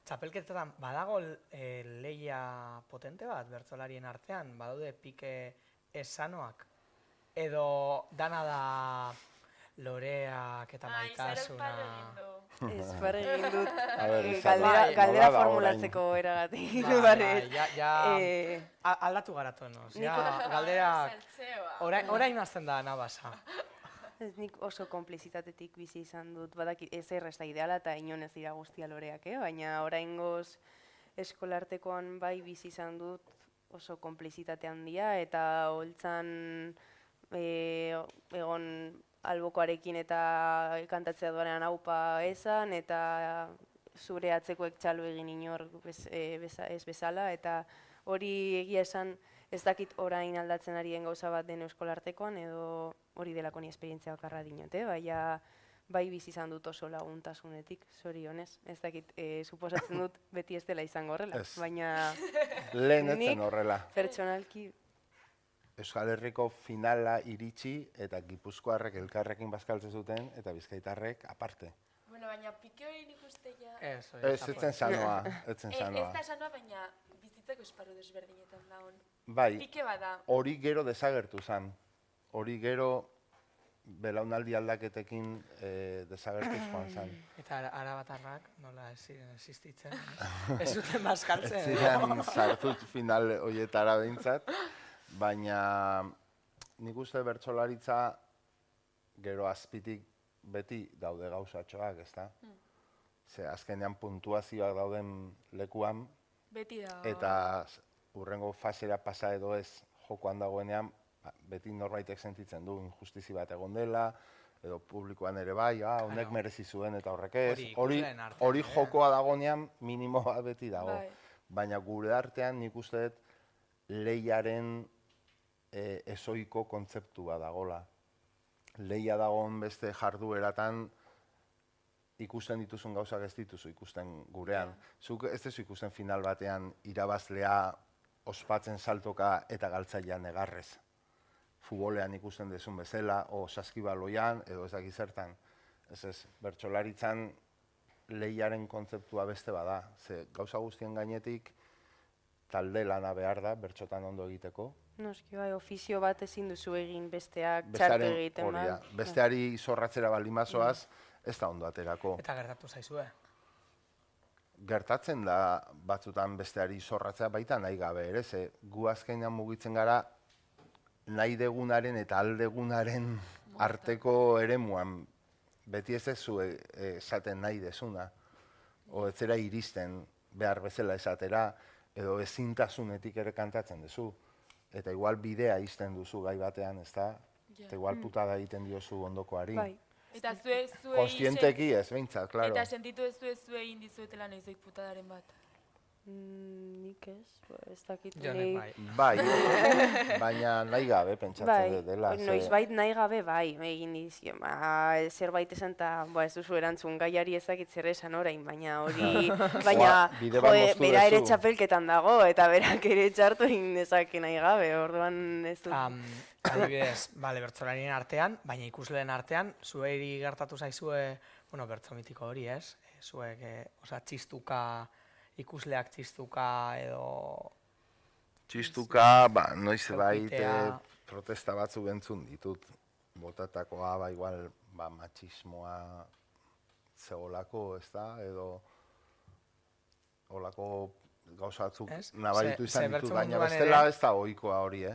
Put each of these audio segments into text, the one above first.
txapelketetan badago lehia potente bat bertsolarien artean, badaude pike esanoak, edo dana da loreak eta maitasuna. Espar egin dut. Nola Galdera da formulatzeko eragatik. Aldatu garatonoz, galderak orain azten da nabasa. Nik oso konplizitatetik bizi izan dut, badakit ez erresta ideala eta inon ez dira guztia loreak, baina oraingoz eskolartekoan bai bizi izan dut oso konplizitate handia eta holtzan egon albokoarekin eta kantatzea duanean aupa esan eta zure atzekoek txalo egin inor ez bezala eta hori egia esan ez dakit orain aldatzen arien gauza bat den eskolartekoan edo hori delako ni esperientzia bakarra dinote, bai bizi izan dut oso laguntasunetik, zorionez. Ez dakit, suposatzen dut beti ez dela izango horrela, baina lehen etzen horrela. Pertsonalki Euskal Herriko finala iritsi eta Gipuzkoarrek elkarrekin bazkaltzen zuten eta Bizkaitarrek aparte. Bueno, baina pike hori nik uste ja... Ez etzen sanoa, etzen sanoa. Ez da sanoa, baina bizitzeko esparru desberdinetan dagoen. Bai, Pike bada. hori gero desagertu zen. Hori gero belaunaldi aldaketekin desagertuz joan zen. Eta arabatarrak nola ez ziren existitzen, ez zuten bazkaltzen. Ez ziren sartut final horietara behintzat, baina nik uste bertsolaritza gero azpitik beti daude gauzatxoak, ezta? Ze azkenean puntuazioak dauden lekuan, Beti da. eta hurrengo fasera pasa edo ez jokoan dagoenean, beti norbaitek sentitzen du injustizi bat egon dela, edo publikoan ere bai, honek merezi zuen eta horrek ez. Hori jokoa dagoenean minimoa beti dago. Baina gure artean nik uste dut lehiaren ezoiko kontzeptua dagola. Lehia dagoen beste jardueratan ikusten dituzun gauzak ez dituzu ikusten gurean. Zuk ez duzu ikusten final batean irabazlea ospatzen saltoka eta galtzailea negarrez. Futbolean ikusten dezun bezala, o saskibaloian, edo ez dakiz zertan. Ez, bertsolaritzan lehiaren kontzeptua beste bada. Ze gauza guztien gainetik talde lana behar da, bertsotan ondo egiteko. Noski bai, ofizio bat ezin duzu egin besteak txarto egiten bat. Besteari zorratzera baldin bazoaz, ez da ondo aterako. Eta gertatu zaizue? Gertatzen da batzutan besteari zorratzea baita nahi gabe ere, ze gu azkenean mugitzen gara nahi degunaren eta aldegunaren arteko eremuan. Beti ez zu esaten nahi dezuna, o ez zera iristen behar bezala esatera, edo ezintasunetik ere kantatzen duzu. Eta igual bidea izten duzu gai batean, ez da? Eta igual putada egiten diozu ondokoari. Eta zue... Konstienteki ez, behintzat, klaro. Eta sentitu ez zue egin dizuetela noizik putadaren bat. Nik ez dakit. Jonek bai. Bai, baina nahi gabe pentsatzen dut dela. Noizbait nahi gabe bai, egin dizio. Zerbait esan eta ez duzu erantzun gaiari ez dakit zer esan orain, baina hori... Bera ere txapelketan dago eta berak ere txartu egin dezake nahi gabe, orduan ez dut. Adibidez, bertsolarien artean, baina ikusleen artean, zuei gertatu zaizue, bertso mitiko hori ez, zuek, txistuka, ikusleak txistuka edo... Txistuka, noiz bait protesta batzuk entzun ditut. Botatakoa, igual, machismoa zeolako, ez da, edo... Olako gauzatzuk nabaritu izan ditut, baina bestela ez da ohikoa hori,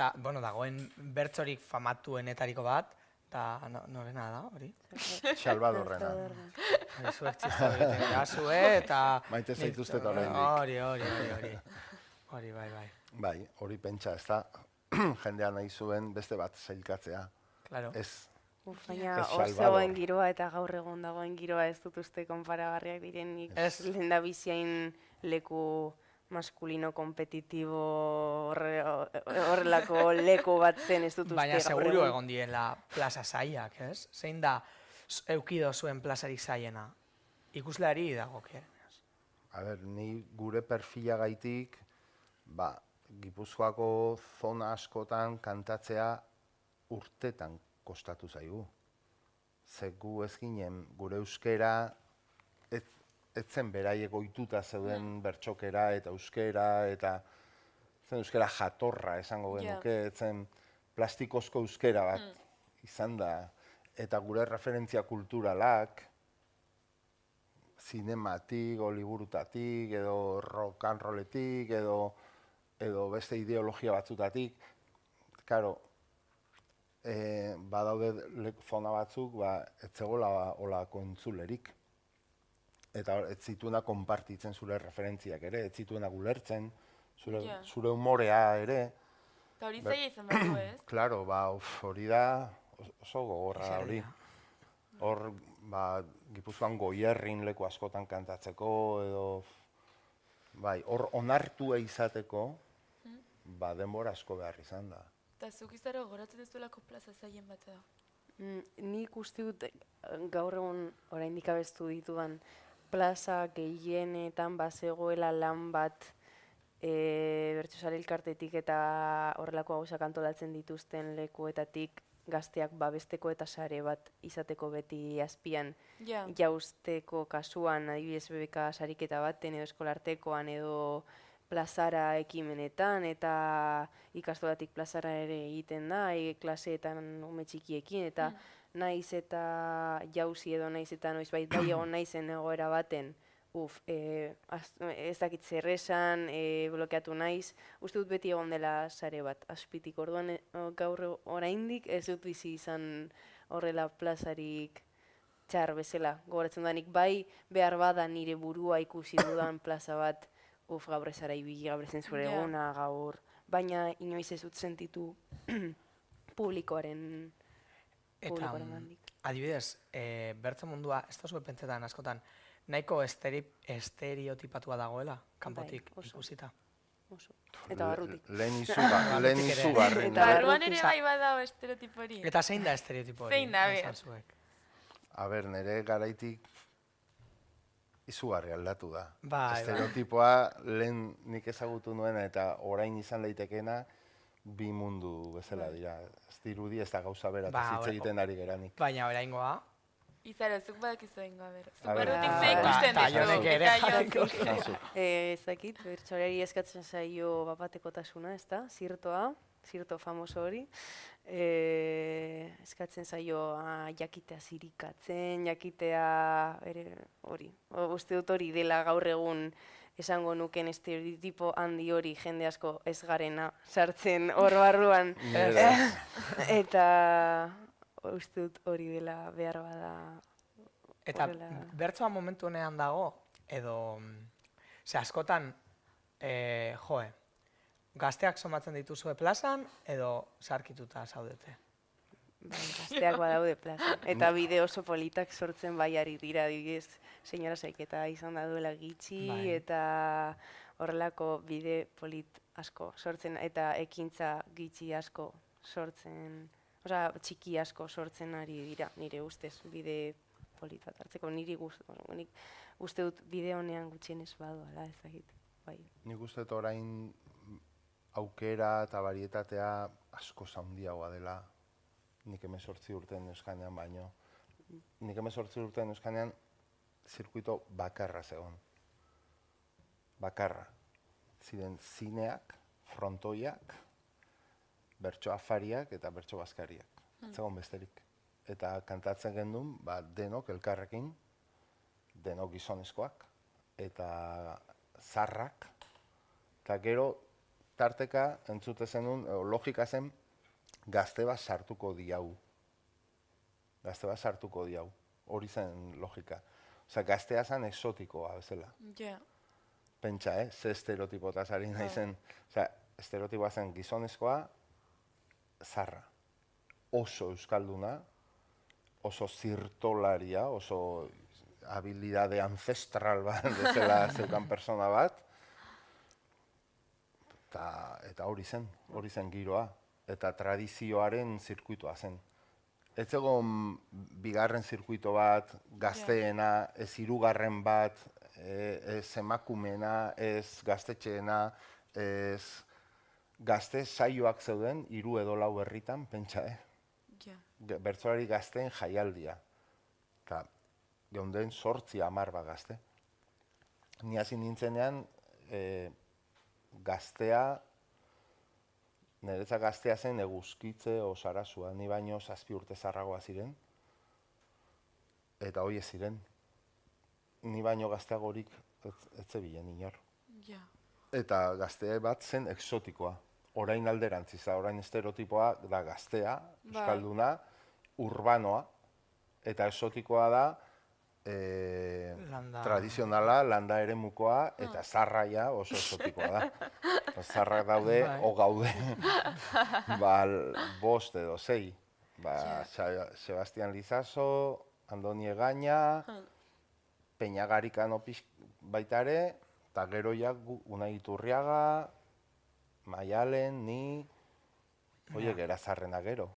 Dagoen bertsorik famatuenetariko bat, eta norena da, hori? Salvadorrena. Zuek txistu egiten gazue, eta... Maite zaituztet oraindik. Hori, bai. Bai, hori pentsa, ez da, jendean nahi zuen beste bat zailkatzea. Claro. Baina hor zegoen giroa eta gaur egun dagoen giroa ez dut uste konparagarriak direnik. Lehen da biziain leku maskulino, kompetitibo, horrelako leku bat zen ez dut uste. Baina seguru egon diela plaza zaiak, ez? Zein da eukido zuen plazarik zaiena? Ikusleari dagokien. A ber, ni gure perfilagaitik, Gipuzkoako zona askotan kantatzea urtetan kostatu zaigu. Ze gu ez ginen gure euskera etzen beraiek ohituta zeuden bertsokera eta euskera, eta zen euskera jatorra esango genuke, etzen plastikozko euskera bat izan da, eta gure referentzia kulturalak, zinematik, o liburutatik, edo rock and rolletik, edo beste ideologia batzutatik, karo, badaude zona batzuk, ez zegoela olako entzulerik. Eta ez zituena konpartitzen zure referentziak ere, ez zituena gulertzen, zure humorea ere. Eta hori zaila izan behar ez? Klaro, hori da oso gogorra hori. Hor, Gipuzkoan Goierrin leku askotan kantatzeko, edo, hor onartua izateko, denbora asko behar izan da. Eta zuk izara goratzen duzuelako plaza zaien bat da. Nik uste dut gaur egun oraindik abestu ditudan plaza gehienetan bazegoela lan bat bertsozale elkartetik eta horrelako gauzak antolatzen dituzten lekuetatik gazteak babesteko eta sare bat izateko beti azpian jausteko kasuan, adibidez BBK sariketa baten edo eskolartekoan edo plazara ekimenetan eta ikastolatik plazara ere egiten da, klaseetan ume txikiekin eta naiz eta jauzi edo naiz eta noizbait bai egon naizen egoera baten, ez dakit zer esan, blokeatu naiz, uste dut beti egon dela sare bat, azpitik orduan gaur oraindik ez dut bizi izan horrela plazarik txar bezala, gogoratzen da nik bai behar bada nire burua ikusi dudan plaza bat, gaur ezara ibili, gaur ezen zure eguna, gaur, baina inoiz ez dut sentitu publikoaren handik. Adibidez, bertso mundua, ez da zuen pentsetan askotan, nahiko estereotipatua dagoela, kanpotik ikusita. Eta barrutik. Lehen izugarri. Eta barruan ere bai badao estereotipo hori. Eta zein da estereotipo hori? Zein da, ber? A ber, nire garaitik izugarri aldatu da. Estereotipoa lehen nik ezagutu nuen eta orain izan daitekeena bi mundu bezala dira. Ez dirudi ez da gauza bera eta hitz egiten ari geranik. Baina oraingoa. Izaro, zuk badakizu egingo, a ber. Zuk barrutik ze ikusten dizu. Eta jonek ezakit, bertsolari eskatzen zaio bapatekotasuna, ez da, zirto famoso hori. Eskatzen zaio jakitea zirikatzen, jakitea hori. Uste dut hori dela gaur egun esango nuken estereotipo handi hori jende asko ez garena sartzen hor barruan. Eta uste dut hori dela behar bada. Eta bertsoa momentu honean dago, edo, askotan, gazteak somatzen dituzue plazan, edo sarkituta zaudete? Gazteak badaude plazan. Eta bide oso politak sortzen bai ari dira, adibidez, senyora zaiketa izan da duela gitxi, eta horrelako bide polit asko sortzen, eta ekintza gitxi asko sortzen, txiki asko sortzen ari dira, nire ustez, bide polit bat hartzeko, niri uste dut bide honean gutxienez badoala, ez dakit. Nik uste dut orain aukera eta barietatea asko handiagoa dela nik 18 urtean euskanean baino. Nik 18 urtean euskanean zirkuito bakarra zegoen. Bakarra. Ziren zineak, frontoiak, bertso afariak eta bertso bazkariak. Zegoen besterik. Eta kantatzen gendun, denok elkarrekin, denok gizonezkoak, eta zarrak, eta gero tarteka entzute zenun, logika zen, gazte bat sartuko diau. Gazte bat sartuko diau. Hori zen logika. Osa, gaztea zen exotikoa, bezala. Pentsa, ze estereotipotaz ari nahi zen. Osa, estereotipoa zen gizonezkoa, zarra. Oso euskalduna, oso zirtolaria, oso habilidade ancestral bat, bezala zeukan persona bat. Eta hori zen giroa. Eta tradizioaren zirkuitoa zen. Ez egon bigarren zirkuito bat, gazteena, ez hirugarren bat, ez emakumena, ez gaztetxeena, ez gazte saioak zeuden, 3 edo 4 herritan, pentsa, bertsolari gazteen jaialdia. Eta geunden 8-10 gazte. ni hasi nintzenean, gaztea, niretzat gaztea zen Eguzkitze o Sarasua, ni baino 7 urte zaharragoa ziren, eta hoi ez ziren. Ni baino gazteagorik ez zebilen inor. Ja. Eta gazte bat zen exotikoa. Orain alderantziz da, orain estereotipoa da gaztea, euskalduna, urbanoa, eta exotikoa da tradizionala, landa eremukoa, eta zarraia oso exotikoa da. Zarrak daude, o gaude, 5 edo 6. Sebastian Lizaso, Andoni Egaña, Peñagarikan baita ere, eta gero ja Unai Iturriaga, Maialen, ni, oie gera zarrena gero.